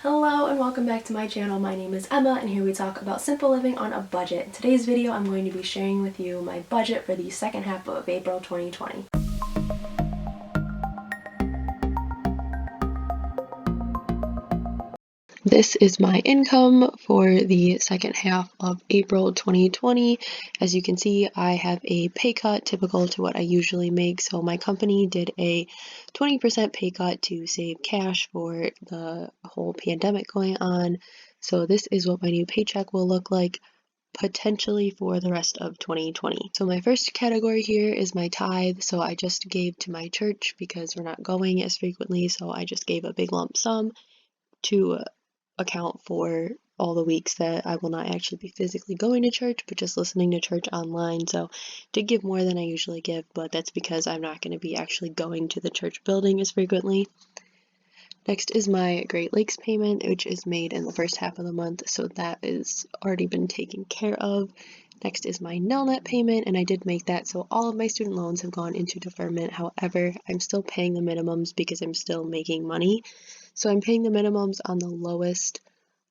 Hello and welcome back to my channel. My name is Emma and here we talk about simple living on a budget. In today's video, I'm going to be sharing with you my budget for the second half of April 2020. This is my income for the second half of April 2020. As you can see, I have a pay cut typical to what I usually make. So my company did a 20% pay cut to save cash for the whole pandemic going on. So this is what my new paycheck will look like potentially for the rest of 2020. So my first category here is my tithe. So I just gave to my church because we're not going as frequently. So I just gave a big lump sum to account for all the weeks that I will not actually be physically going to church, but just listening to church online. So did give more than I usually give, but that's because I'm not going to be actually going to the church building as frequently. Next is my Great Lakes payment, which is made in the first half of the month, so that is already been taken care of. Next is my Nelnet payment, and I did make that, so all of my student loans have gone into deferment. However, I'm still paying the minimums because I'm still making money. So I'm paying the minimums on the lowest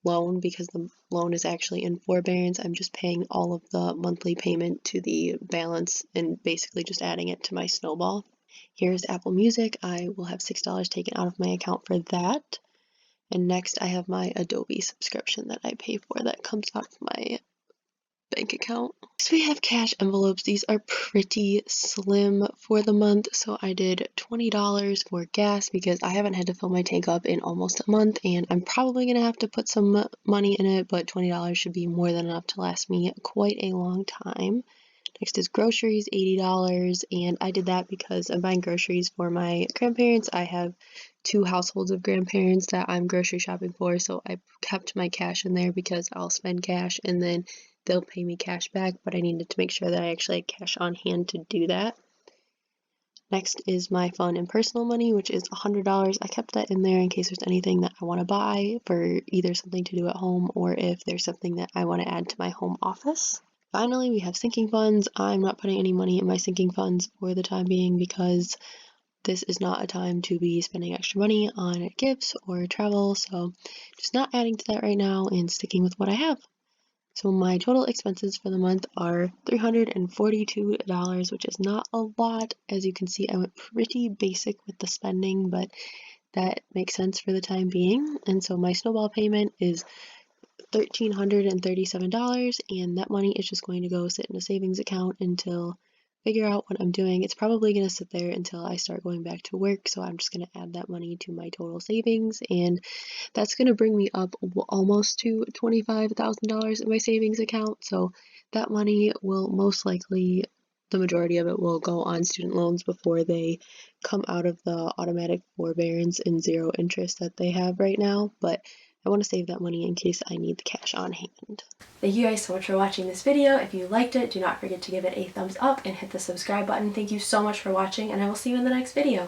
loan because the loan is actually in forbearance. I'm just paying all of the monthly payment to the balance and basically just adding it to my snowball. Here's Apple Music. I will have $6 taken out of my account for that. And next I have my Adobe subscription that I pay for that comes out of my bank account. So we have cash envelopes. These are pretty slim for the month. So I did $20 for gas because I haven't had to fill my tank up in almost a month and I'm probably going to have to put some money in it, but $20 should be more than enough to last me quite a long time. Next is groceries, $80, and I did that because I'm buying groceries for my grandparents. I have 2 households of grandparents that I'm grocery shopping for, so I kept my cash in there because I'll spend cash and then they'll pay me cash back, but I needed to make sure that I actually had cash on hand to do that. Next is my fun and personal money, which is $100. I kept that in there in case there's anything that I want to buy for either something to do at home or if there's something that I want to add to my home office. Finally, we have sinking funds. I'm not putting any money in my sinking funds for the time being because this is not a time to be spending extra money on gifts or travel, so just not adding to that right now and sticking with what I have. So my total expenses for the month are $342, which is not a lot. As you can see, I went pretty basic with the spending, but that makes sense for the time being. And so my snowball payment is $1,337, and that money is just going to go sit in a savings account until figure out what I'm doing. It's probably going to sit there until I start going back to work, so I'm just going to add that money to my total savings, and that's going to bring me up almost to $25,000 in my savings account. So that money will most likely, the majority of it will go on student loans before they come out of the automatic forbearance and zero interest that they have right now, but I want to save that money in case I need the cash on hand. Thank you guys so much for watching this video. If you liked it, do not forget to give it a thumbs up and hit the subscribe button. Thank you so much for watching, and I will see you in the next video.